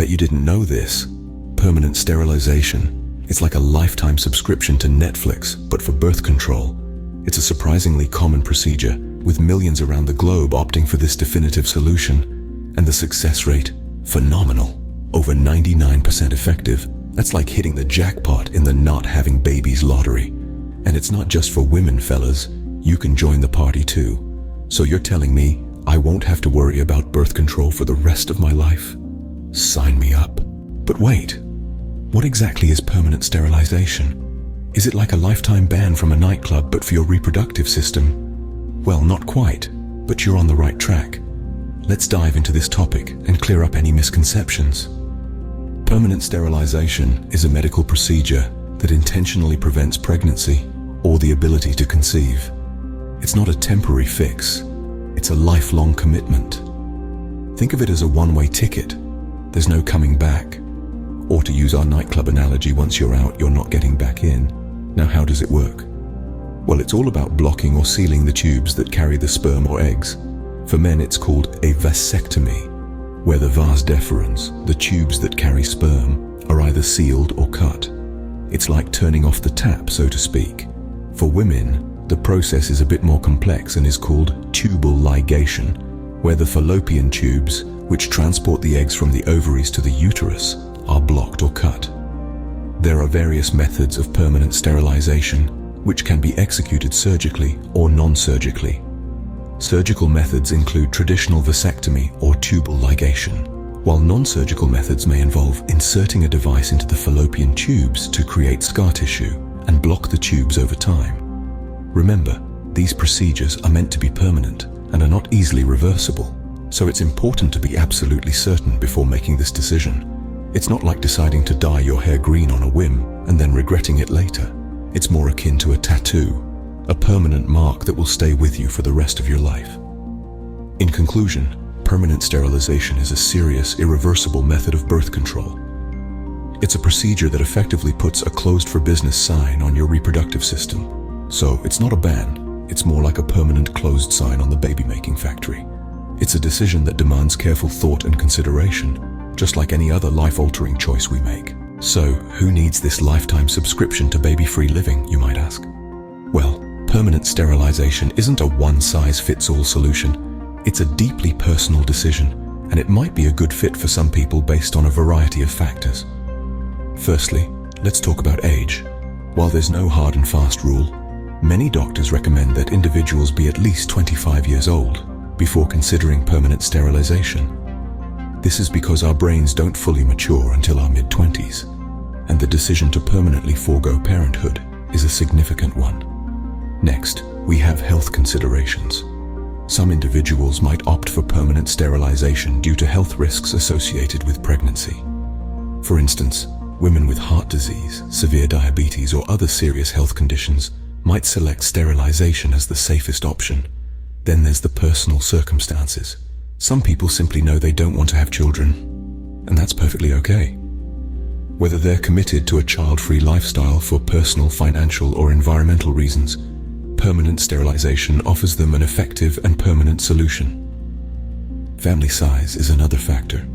bet you didn't know this. Permanent sterilization. It's like a lifetime subscription to Netflix, but for birth control. It's a surprisingly common procedure, with millions around the globe opting for this definitive solution. And the success rate? Phenomenal. Over 99% effective. That's like hitting the jackpot in the not having babies lottery. And it's not just for women, fellas. You can join the party too. So you're telling me I won't have to worry about birth control for the rest of my life? Sign me up. But wait, what exactly is permanent sterilization? Is it like a lifetime ban from a nightclub but for your reproductive system? Well, not quite, but you're on the right track. Let's dive into this topic and clear up any misconceptions. Permanent sterilization is a medical procedure that intentionally prevents pregnancy or the ability to conceive. It's not a temporary fix. It's a lifelong commitment. Think of it as a one-way ticket. There's no coming back. Or to use our nightclub analogy, once you're out, you're not getting back in. Now, how does it work? Well, it's all about blocking or sealing the tubes that carry the sperm or eggs. For men, it's called a vasectomy, where the vas deferens, the tubes that carry sperm, are either sealed or cut. It's like turning off the tap, so to speak. For women, the process is a bit more complex and is called tubal ligation, where the fallopian tubes, which transport the eggs from the ovaries to the uterus, are blocked or cut. There are various methods of permanent sterilization, which can be executed surgically or non-surgically. Surgical methods include traditional vasectomy or tubal ligation, while non-surgical methods may involve inserting a device into the fallopian tubes to create scar tissue and block the tubes over time. Remember, these procedures are meant to be permanent and are not easily reversible, so it's important to be absolutely certain before making this decision. It's not like deciding to dye your hair green on a whim and then regretting it later. It's more akin to a tattoo, a permanent mark that will stay with you for the rest of your life. In conclusion, permanent sterilization is a serious, irreversible method of birth control. It's a procedure that effectively puts a closed for business sign on your reproductive system. So it's not a ban, it's more like a permanent closed sign on the baby-making factory. It's a decision that demands careful thought and consideration, just like any other life-altering choice we make. So, who needs this lifetime subscription to baby-free living, you might ask? Well, permanent sterilization isn't a one-size-fits-all solution. It's a deeply personal decision, and it might be a good fit for some people based on a variety of factors. Firstly, let's talk about age. While there's no hard and fast rule, many doctors recommend that individuals be at least 25 years old before considering permanent sterilization. This is because our brains don't fully mature until our mid-20s, and the decision to permanently forego parenthood is a significant one. Next, we have health considerations. Some individuals might opt for permanent sterilization due to health risks associated with pregnancy. For instance, women with heart disease, severe diabetes, or other serious health conditions might select sterilization as the safest option. Then there's the personal circumstances. Some people simply know they don't want to have children, and that's perfectly okay. Whether they're committed to a child-free lifestyle for personal, financial, or environmental reasons, permanent sterilization offers them an effective and permanent solution. Family size is another factor.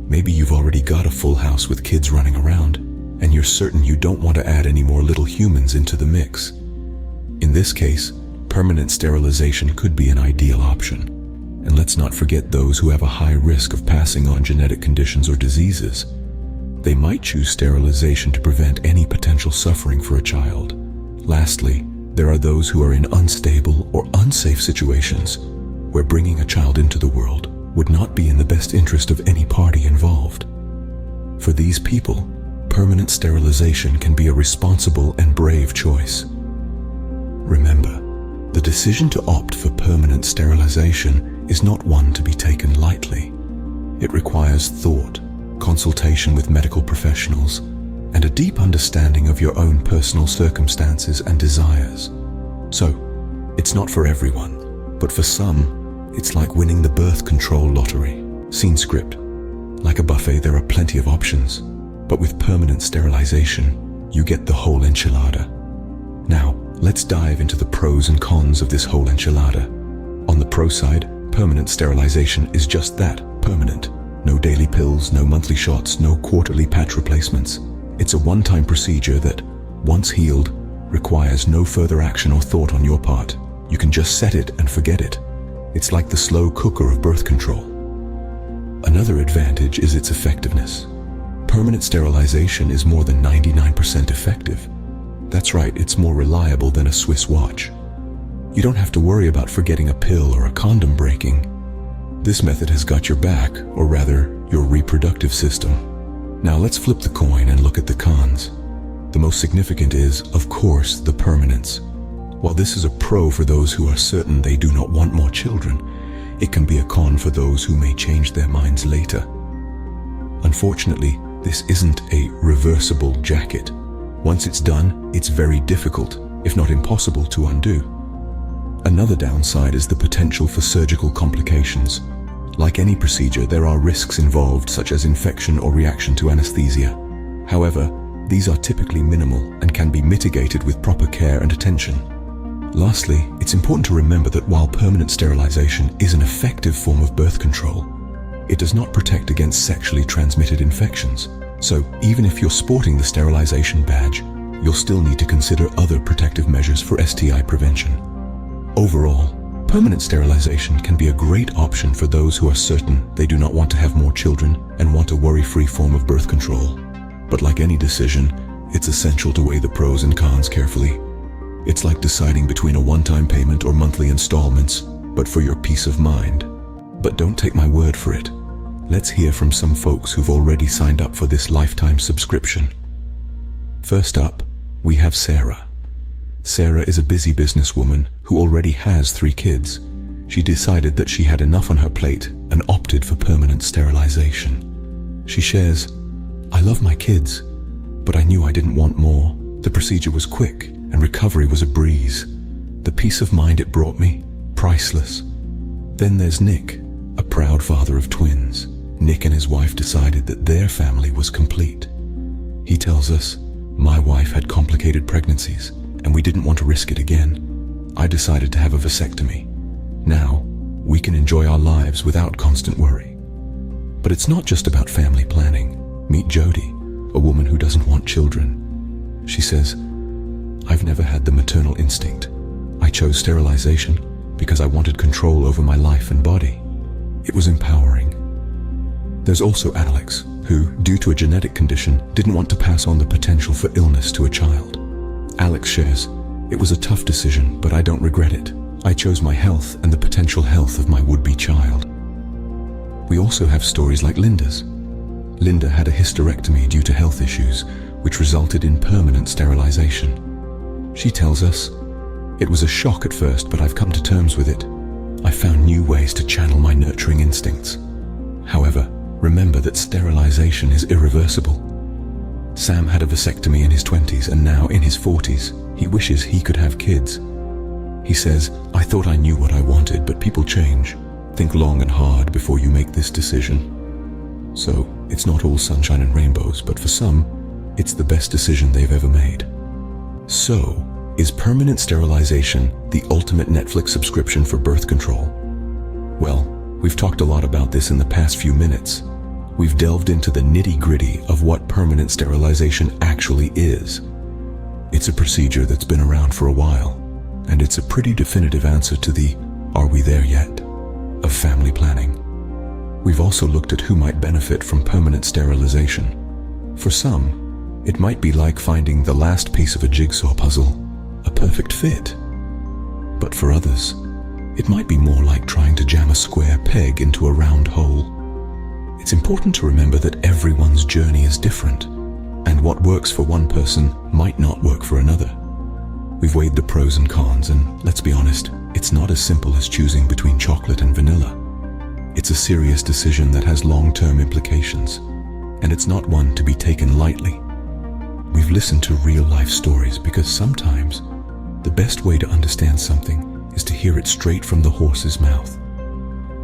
Maybe you've already got a full house with kids running around, and you're certain you don't want to add any more little humans into the mix. In this case, permanent sterilization could be an ideal option. And let's not forget those who have a high risk of passing on genetic conditions or diseases. They might choose sterilization to prevent any potential suffering for a child. Lastly, there are those who are in unstable or unsafe situations where bringing a child into the world would not be in the best interest of any party involved. For these people, permanent sterilization can be a responsible and brave choice. Remember, the decision to opt for permanent sterilization is not one to be taken lightly. It requires thought, consultation with medical professionals, and a deep understanding of your own personal circumstances and desires. So, it's not for everyone, but for some, it's like winning the birth control lottery. Scene script. Like a buffet, there are plenty of options, but with permanent sterilization, you get the whole enchilada. Now, let's dive into the pros and cons of this whole enchilada. On the pro side, permanent sterilization is just that, permanent. No daily pills, no monthly shots, no quarterly patch replacements. It's a one-time procedure that, once healed, requires no further action or thought on your part. You can just set it and forget it. It's like the slow cooker of birth control. Another advantage is its effectiveness. Permanent sterilization is more than 99% effective. That's right, it's more reliable than a Swiss watch. You don't have to worry about forgetting a pill or a condom breaking. This method has got your back, or rather, your reproductive system. Now let's flip the coin and look at the cons. The most significant is, of course, the permanence. While this is a pro for those who are certain they do not want more children, it can be a con for those who may change their minds later. Unfortunately, this isn't a reversible jacket. Once it's done, it's very difficult, if not impossible, to undo. Another downside is the potential for surgical complications. Like any procedure, there are risks involved, such as infection or reaction to anesthesia. However, these are typically minimal and can be mitigated with proper care and attention. Lastly, it's important to remember that while permanent sterilization is an effective form of birth control, it does not protect against sexually transmitted infections. So, even if you're sporting the sterilization badge, you'll still need to consider other protective measures for STI prevention. Overall, permanent sterilization can be a great option for those who are certain they do not want to have more children and want a worry-free form of birth control. But like any decision, it's essential to weigh the pros and cons carefully. It's like deciding between a one-time payment or monthly installments, but for your peace of mind. But don't take my word for it. Let's hear from some folks who've already signed up for this lifetime subscription. First up, we have Sarah. Sarah is a busy businesswoman who already has 3 kids. She decided that she had enough on her plate and opted for permanent sterilization. She shares, "I love my kids, but I knew I didn't want more. The procedure was quick and recovery was a breeze. The peace of mind it brought me, priceless." Then there's Nick, a proud father of twins. Nick and his wife decided that their family was complete. He tells us, "My wife had complicated pregnancies, and we didn't want to risk it again. I decided to have a vasectomy. Now, we can enjoy our lives without constant worry." But it's not just about family planning. Meet Jody, a woman who doesn't want children. She says, "I've never had the maternal instinct. I chose sterilization because I wanted control over my life and body. It was empowering." There's also Alex, who, due to a genetic condition, didn't want to pass on the potential for illness to a child. Alex shares, "It was a tough decision, but I don't regret it. I chose my health and the potential health of my would-be child." We also have stories like Linda's. Linda had a hysterectomy due to health issues, which resulted in permanent sterilization. She tells us, "It was a shock at first, but I've come to terms with it. I found new ways to channel my nurturing instincts." However, remember that sterilization is irreversible. Sam had a vasectomy in his 20s, and now in his 40s, he wishes he could have kids. He says, "I thought I knew what I wanted, but people change. Think long and hard before you make this decision." So, it's not all sunshine and rainbows, but for some, it's the best decision they've ever made. So, is permanent sterilization the ultimate Netflix subscription for birth control? Well, we've talked a lot about this in the past few minutes. We've delved into the nitty-gritty of what permanent sterilization actually is. It's a procedure that's been around for a while, and it's a pretty definitive answer to the "are we there yet?" of family planning. We've also looked at who might benefit from permanent sterilization. For some, it might be like finding the last piece of a jigsaw puzzle, a perfect fit. But for others, it might be more like trying to jam a square peg into a round hole. It's important to remember that everyone's journey is different, and what works for one person might not work for another. We've weighed the pros and cons, and let's be honest, it's not as simple as choosing between chocolate and vanilla. It's a serious decision that has long-term implications, and it's not one to be taken lightly. We've listened to real-life stories because sometimes the best way to understand something is to hear it straight from the horse's mouth.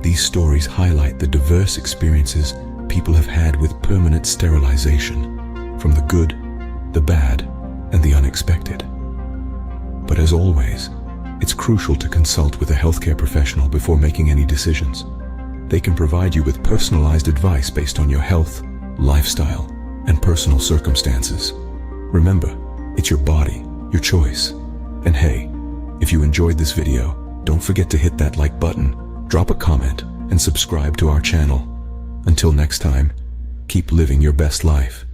These stories highlight the diverse experiences people have had with permanent sterilization, from the good, the bad, and the unexpected. But as always, it's crucial to consult with a healthcare professional before making any decisions. They can provide you with personalized advice based on your health, lifestyle, and personal circumstances. Remember, it's your body, your choice. And hey, if you enjoyed this video, don't forget to hit that like button, drop a comment, and subscribe to our channel. Until next time, keep living your best life.